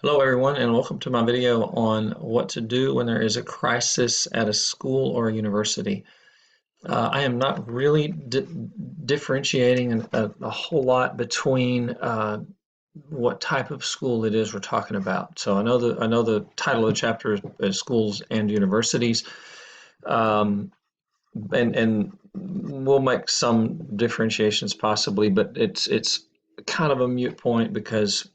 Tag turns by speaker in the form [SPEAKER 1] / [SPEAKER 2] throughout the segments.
[SPEAKER 1] Hello everyone and welcome to my video on what to do when there is a crisis at a school or a university. I am not really differentiating a whole lot between what type of school it is we're talking about. So I know the title of the chapter is schools and universities, um, and we'll make some differentiations possibly, but it's kind of a moot point because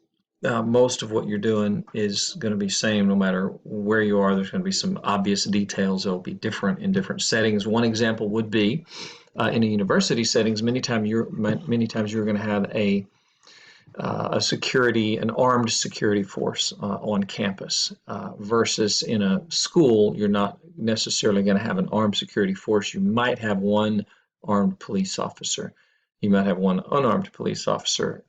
[SPEAKER 1] most of what you're doing is going to be same no matter where you are. There's going to be some obvious details that will be different in different settings. One example would be in a university settings. Many times you're going to have an armed security force on campus, versus in a school, you're not necessarily going to have an armed security force. You might have one armed police officer. You might have one unarmed police officer.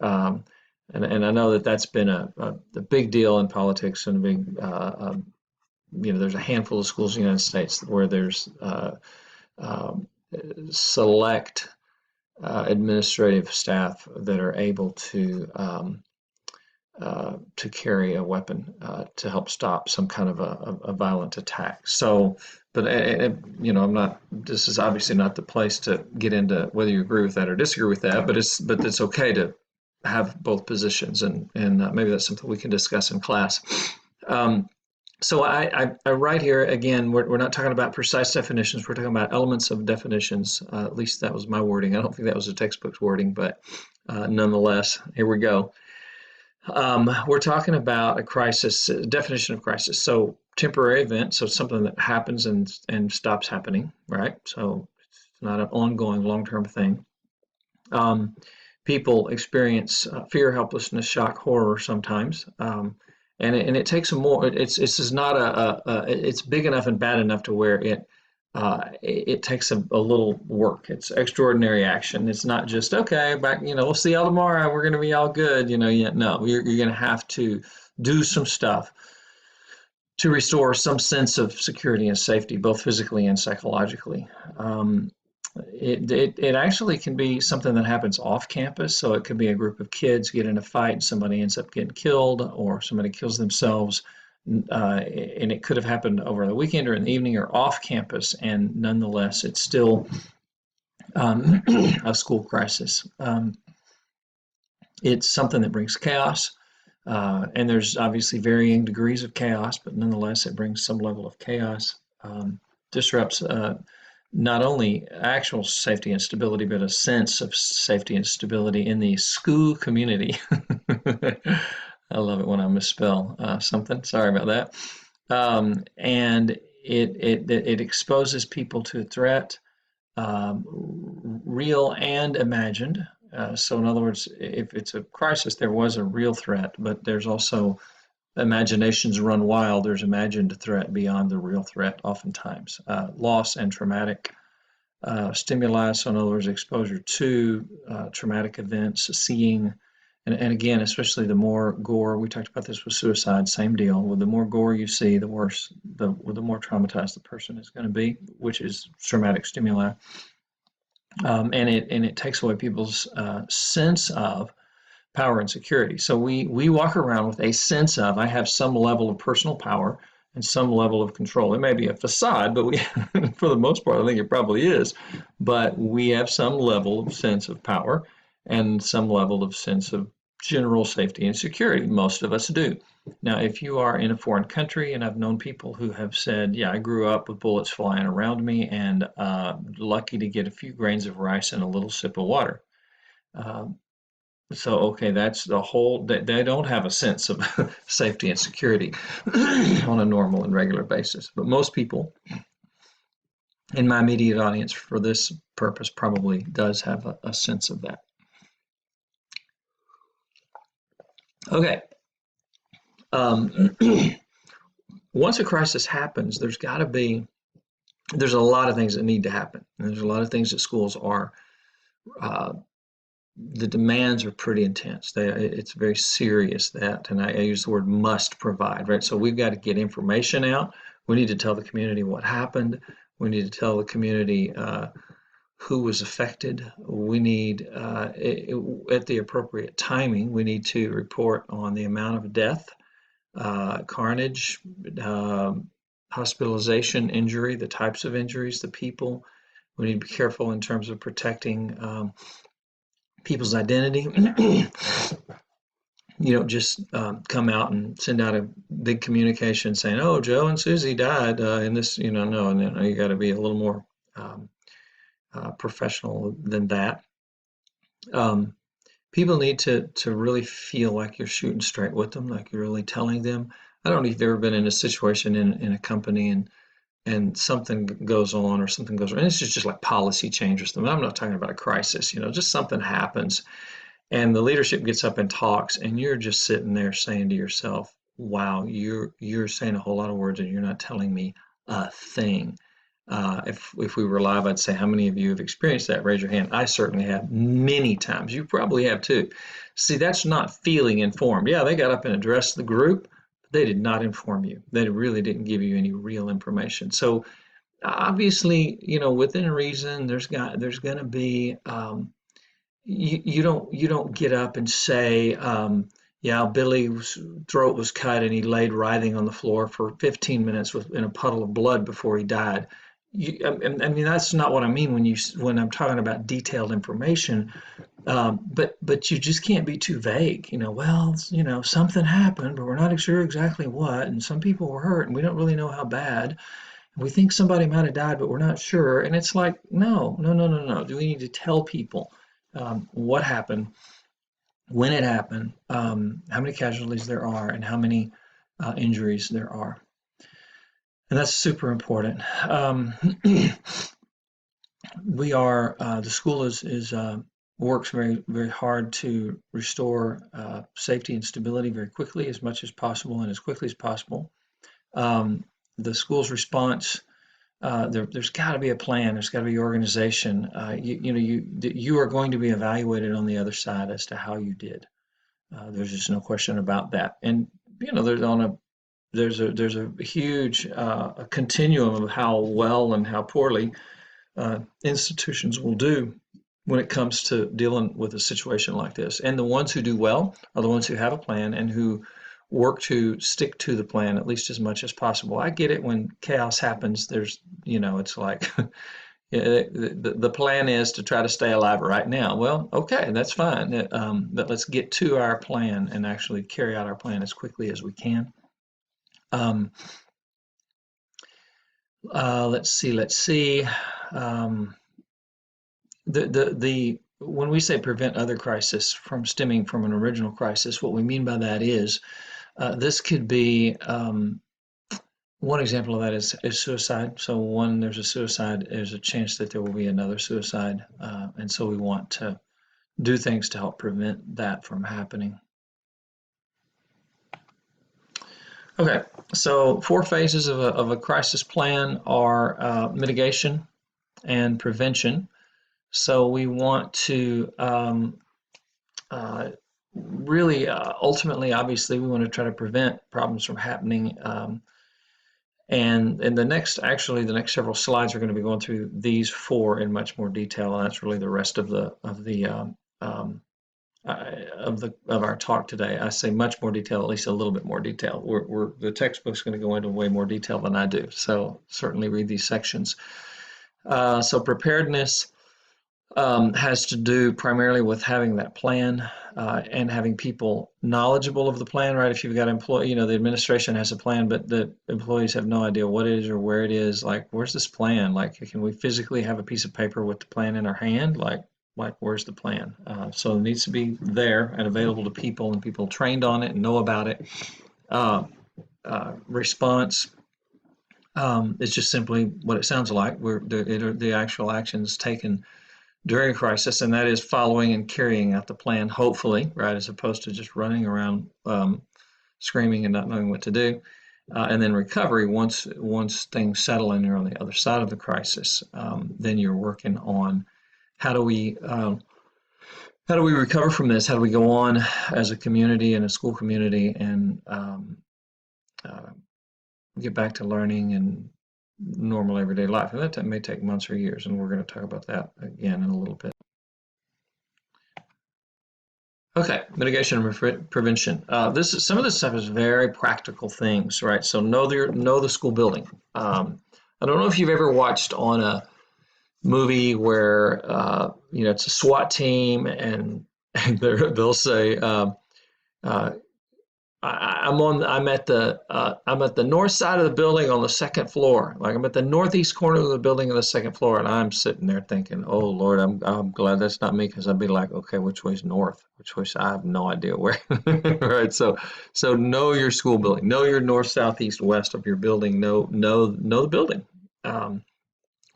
[SPEAKER 1] And I know that that's been a big deal in politics and a big, there's a handful of schools in the United States where there's um, select administrative staff that are able to carry a weapon to help stop some kind of a violent attack. So, but I'm not. This is obviously not the place to get into whether you agree with that or disagree with that. But it's okay to have both positions, and maybe that's something we can discuss in class. Um, so I write here again. We're not talking about precise definitions. We're talking about elements of definitions. At least that was my wording. I don't think that was a textbook's wording, but nonetheless, here we go. We're talking about a crisis, definition of crisis. So temporary event, so something that happens and stops happening, right? So it's not an ongoing long-term thing. Um, People experience fear, helplessness, shock, horror sometimes, and it takes a more. It's just not it's big enough and bad enough to where it takes a little work. It's extraordinary action. It's not just okay, back. We'll see y'all tomorrow. We're going to be all good. No, you're going to have to do some stuff to restore some sense of security and safety, both physically and psychologically. It actually can be something that happens off campus. So it could be a group of kids get in a fight and somebody ends up getting killed, or somebody kills themselves. And it could have happened over the weekend or in the evening or off campus, and nonetheless, it's still um, a school crisis. It's something that brings chaos, and there's obviously varying degrees of chaos, but nonetheless, it brings some level of chaos. Disrupts not only actual safety and stability, but a sense of safety and stability in the school community. I love it when I misspell something. Sorry about that. And it exposes people to a threat, real and imagined. So, in other words, if it's a crisis, there was a real threat, but there's also imaginations run wild. There's imagined threat beyond the real threat, oftentimes. Loss and traumatic stimuli. So, in other words, exposure to traumatic events, seeing, and again, especially the more gore, we talked about this with suicide, same deal. With the more gore you see, the worse, the more traumatized the person is going to be, which is traumatic stimuli. And it takes away people's sense of power and security. So we walk around with a sense of I have some level of personal power and some level of control. It may be a facade, but we, for the most part, I think it probably is. But we have some level of sense of power and some level of sense of general safety and security. Most of us do. Now, if you are in a foreign country, and I've known people who have said, yeah, I grew up with bullets flying around me and lucky to get a few grains of rice and a little sip of water. Um, so, okay, that's the whole, they don't have a sense of safety and security on a normal and regular basis. But most people in my immediate audience for this purpose probably does have a sense of that. Okay. Um, Once a crisis happens, there's a lot of things that need to happen. And there's a lot of things that schools are uh, the demands are pretty intense. It's very serious that, and I use the word must provide, right? So we've got to get information out. We need to tell the community what happened. We need to tell the community who was affected. We need, at the appropriate timing, we need to report on the amount of death, carnage, hospitalization, injury, the types of injuries, the people. We need to be careful in terms of protecting people's identity. You don't just come out and send out a big communication saying, "Oh, Joe and Susie died in this," no, and then you got to be a little more um, professional than that. Um, People need to really feel like you're shooting straight with them, like you're really telling them. I don't know if you've ever been in a situation in a company and something goes on or something goes wrong. And it's just like policy change or something. I'm not talking about a crisis, just something happens and the leadership gets up and talks and you're just sitting there saying to yourself, wow, you're saying a whole lot of words and you're not telling me a thing. If we were live, I'd say, how many of you have experienced that? Raise your hand. I certainly have many times. You probably have too. See, that's not feeling informed. Yeah, they got up and addressed the group, but they did not inform you. They really didn't give you any real information. So obviously, within reason, there's going to be you don't get up and say, yeah, Billy's throat was cut and he laid writhing on the floor for 15 minutes in a puddle of blood before he died. I mean, that's not what I mean when I'm talking about detailed information. But you just can't be too vague. Well, something happened, but we're not sure exactly what, and some people were hurt, and we don't really know how bad. We think somebody might have died, but we're not sure. And it's like, no, no, no, no, no. Do we need to tell people what happened, when it happened, how many casualties there are, and how many injuries there are? And that's super important. The school works very, very hard to restore safety and stability very quickly, as much as possible, and as quickly as possible. The school's response there's got to be a plan. There's got to be organization. You are going to be evaluated on the other side as to how you did. There's just no question about that. And there's a huge a continuum of how well and how poorly institutions will do when it comes to dealing with a situation like this. And the ones who do well are the ones who have a plan and who work to stick to the plan at least as much as possible. I get it when chaos happens. It's like the plan is to try to stay alive right now. Well, okay, that's fine. But let's get to our plan and actually carry out our plan as quickly as we can. Um, let's see. Um, the when we say prevent other crisis from stemming from an original crisis, what we mean by that is this could be one example of that is suicide. So when there's a suicide, there's a chance that there will be another suicide, and so we want to do things to help prevent that from happening. Okay, so 4 phases of a crisis plan are mitigation and prevention. So we want to really, ultimately, obviously, we want to try to prevent problems from happening. And the next several slides are going to be going through these 4 in much more detail, and that's really the rest of our talk today. I say much more detail, at least a little bit more detail. The textbook's going to go into way more detail than I do, so certainly read these sections. So preparedness has to do primarily with having that plan and having people knowledgeable of the plan, right? If you've got the administration has a plan, but the employees have no idea what it is or where it is. Like, where's this plan? Like, can we physically have a piece of paper with the plan in our hand? Like where's the plan? So it needs to be there and available to people and people trained on it and know about it. Response is just simply what it sounds like. The actual actions taken during a crisis, and that is following and carrying out the plan, hopefully, right, as opposed to just running around screaming and not knowing what to do. And then recovery, once things settle and you're on the other side of the crisis, then you're working on how do we recover from this? How do we go on as a community and a school community and uh, get back to learning and normal everyday life? And that may take months or years, and we're going to talk about that again in a little bit. Okay, mitigation and prevention. This is some of this stuff is very practical things, right? So know the school building. I don't know if you've ever watched on a movie where it's a SWAT team and they'll say uh, I'm at the north side of the building on the second floor. Like I'm at the northeast corner of the building on the second floor, and I'm sitting there thinking, "Oh Lord, I'm glad that's not me," because I'd be like, "Okay, which way's north? Which way's I have no idea where." Right? So know your school building, know your north, south, east, west of your building. Know the building. Um,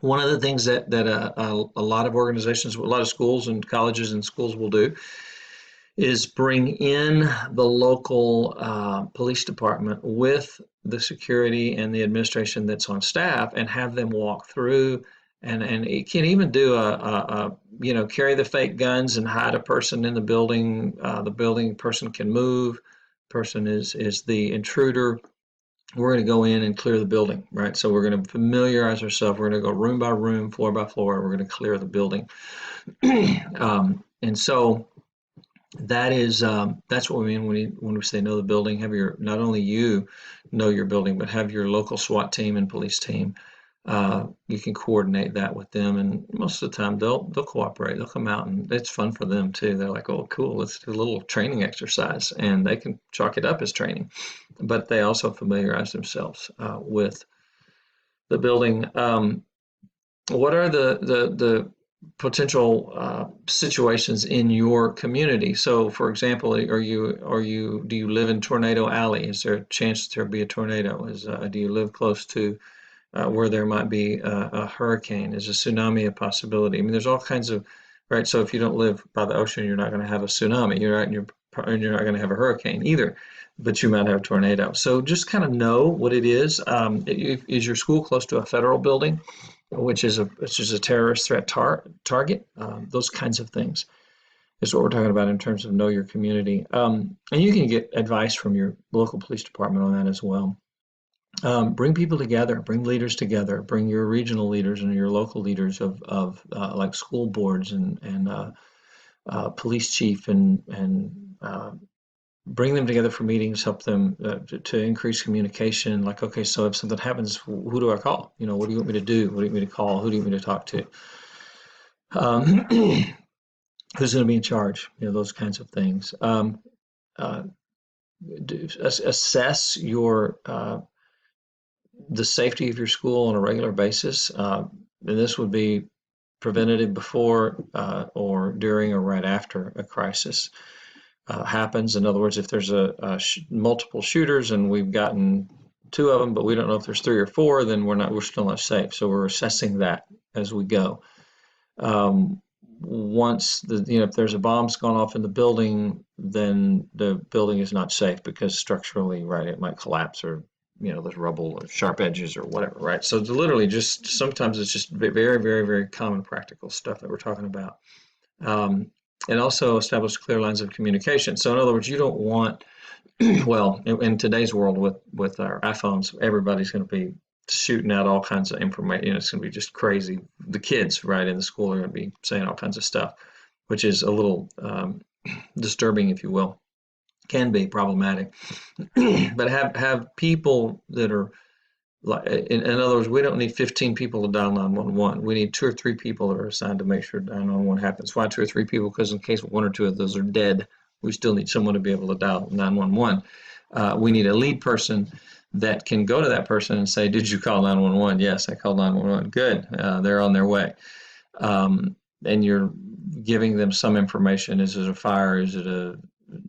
[SPEAKER 1] One of the things that a lot of organizations, a lot of schools and colleges and schools will do is bring in the local police department with the security and the administration that's on staff and have them walk through and it can even do carry the fake guns and hide a person in the building. The building person can move. Person is the intruder. We're going to go in and clear the building, right? So we're going to familiarize ourselves. We're going to go room by room, floor by floor. We're going to clear the building. And so that's what we mean when we say know the building. Have your not only you know your building, but have your local SWAT team and police team. You can coordinate that with them, and most of the time they'll cooperate. They'll come out, and it's fun for them too. They're like, "Oh, cool! Let's do a little training exercise," and they can chalk it up as training, but they also familiarize themselves with the building. What are the potential situations in your community? So, for example, do you live in Tornado Alley? Is there a chance there'll be a tornado? Do you live close to where there might be a hurricane? Is a tsunami a possibility? I mean, there's all kinds of, right? So if you don't live by the ocean, you're not going to have a tsunami. You're not going to have a hurricane either, but you might have a tornado. So just kind of know what it is. Is your school close to a federal building, which is a terrorist threat target? Those kinds of things is what we're talking about in terms of know your community. And you can get advice from your local police department on that as well. Bring people together, bring leaders together, bring your regional leaders and your local leaders of like school boards and police chief and bring them together for meetings, help them to increase communication. Like, okay, so if something happens, who do I call? What do you want me to do? What do you want me to call? Who do you want me to talk to? Um, who's going to be in charge? Those kinds of things. Uh, Assess the safety of your school on a regular basis. And this would be preventative before or during or right after a crisis happens. In other words, if there's multiple shooters and we've gotten two of them, but we don't know if there's three or four, then we're still not safe. So we're assessing that as we go. Once if there's a bomb's gone off in the building, then the building is not safe because structurally, right, it might collapse or there's rubble or sharp edges or whatever, right? So it's literally just sometimes it's just very, very, very common practical stuff that we're talking about. Um, and also establish clear lines of communication. So in other words, you don't want, well, in today's world with our iPhones, everybody's going to be shooting out all kinds of information. It's going to be just crazy. The kids, right, in the school are going to be saying all kinds of stuff, which is a little disturbing, if you will. Can be problematic. But have people that are like, in other words, we don't need 15 people to dial 911. We need two or three people that are assigned to make sure 911 happens. Why two or three people? Because in case one or two of those are dead, we still need someone to be able to dial 911. We need a lead person that can go to that person and say, "Did you call 911?" "Yes, I called 911." "Good, they're on their way." And you're giving them some information. Is it a fire? Is it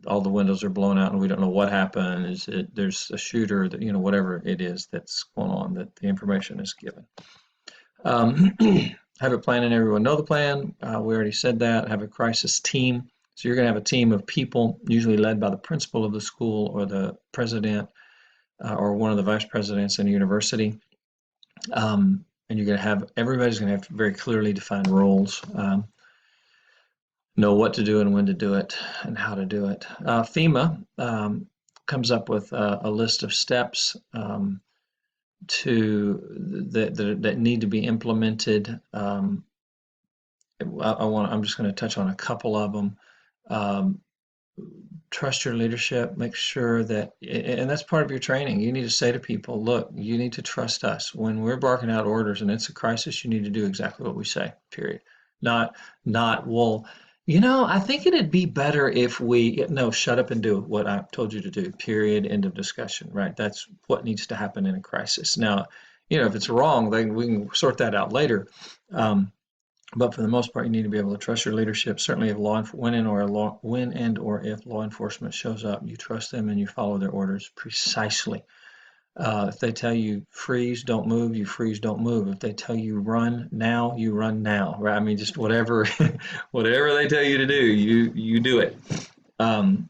[SPEAKER 1] all the windows are blown out and we don't know what happened? Is it there's a shooter that whatever it is that's going on, that the information is given. Um, have a plan and everyone know the plan. We already said that. Have a crisis team. So you're going to have a team of people, usually led by the principal of the school or the president or one of the vice presidents in a university. And you're going to have everybody's going to have very clearly defined roles. Know what to do and when to do it and how to do it. FEMA comes up with a list of steps that need to be implemented. I'm just going to touch on a couple of them. Um, trust your leadership, make sure that, and that's part of your training. You need to say to people, look, you need to trust us. When we're barking out orders and it's a crisis, you need to do exactly what we say, period. Not, well, I think it'd be better if we, no, shut up and do what I told you to do, period, end of discussion, right? That's what needs to happen in a crisis. Now, if it's wrong, then we can sort that out later. Um, but for the most part, you need to be able to trust your leadership. Certainly, if when and or if law enforcement shows up, you trust them and you follow their orders precisely. If they tell you freeze, don't move, you freeze, don't move. If they tell you run now, you run now. Right? I mean, just whatever, whatever they tell you to do, you do it. Um,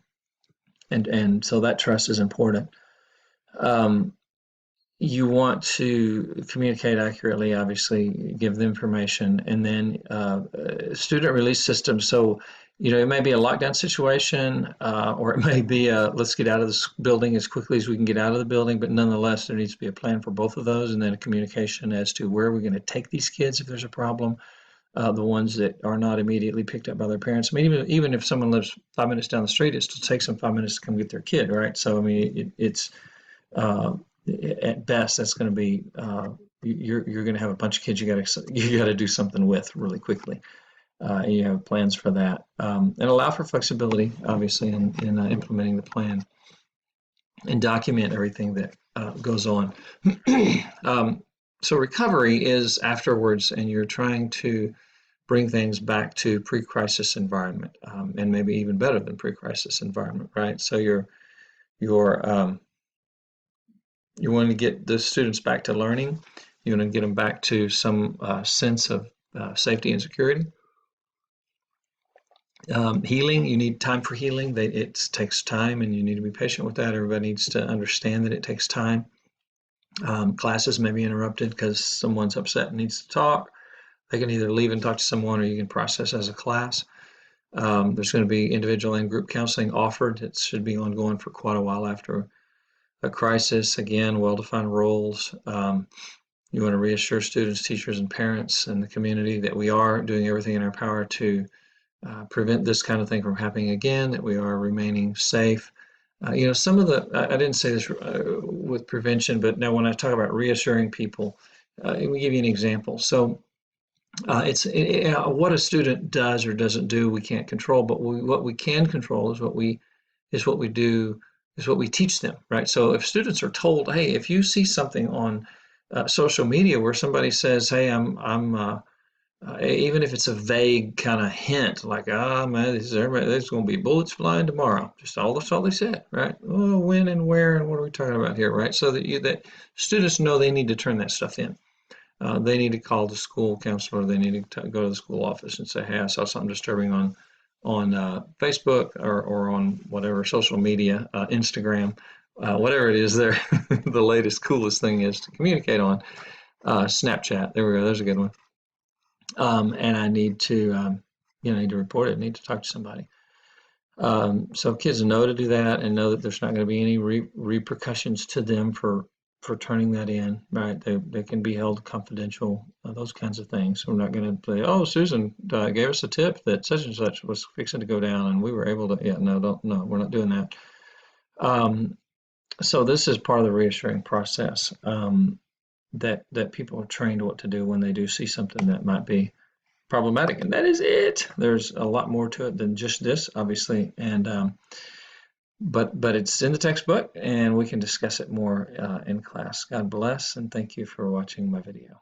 [SPEAKER 1] and so that trust is important. Um, you want to communicate accurately, obviously, give the information, and then student release systems. So, it may be a lockdown situation, or it may be a let's get out of this building as quickly as we can get out of the building, but nonetheless, there needs to be a plan for both of those, and then a communication as to where we're going to take these kids if there's a problem. The ones that are not immediately picked up by their parents. I mean, even if someone lives 5 minutes down the street, it still takes them 5 minutes to come get their kid, right? So, I mean, it's uh, at best, that's going to be you're going to have a bunch of kids you got to do something with really quickly, and you have plans for that, and allow for flexibility, obviously, in implementing the plan, and document everything that goes on. um, so recovery is afterwards, and you're trying to bring things back to pre-crisis environment, and maybe even better than pre-crisis environment, right? So you're you want to get the students back to learning. You want to get them back to some sense of safety and security. Healing, you need time for healing. It takes time, and you need to be patient with that. Everybody needs to understand that it takes time. Classes may be interrupted because someone's upset and needs to talk. They can either leave and talk to someone, or you can process as a class. There's going to be individual and group counseling offered. It should be ongoing for quite a while after a crisis. Again, well-defined roles. You want to reassure students, teachers, and parents and the community that we are doing everything in our power to prevent this kind of thing from happening again, that we are remaining safe. Some of I didn't say this with prevention, but now when I talk about reassuring people, let me give you an example. So what a student does or doesn't do, we can't control, but what we can control is what we do, is what we teach them, right? So if students are told, hey, if you see something on social media where somebody says, hey, even if it's a vague kind of hint, like, man, there's going to be bullets flying tomorrow. That's all they said, right? Oh, when and where and what are we talking about here, right? So that students know they need to turn that stuff in. They need to call the school counselor. They need to go to the school office and say, hey, I saw something disturbing on Facebook or on whatever social media, Instagram, whatever it is. There, the latest, coolest thing is to communicate on. Snapchat. There we go. There's a good one. And I need to, need to report it. Need to talk to somebody. So kids know to do that and know that there's not going to be any repercussions to them for turning that in, right? They can be held confidential, those kinds of things. We're not going to say, oh, Susan gave us a tip that such and such was fixing to go down, and we were able to. Yeah, no, we're not doing that. So this is part of the reassuring process, that people are trained what to do when they do see something that might be problematic, and that is it. There's a lot more to it than just this, obviously, and but it's in the textbook, and we can discuss it more in class. God bless, and thank you for watching my video.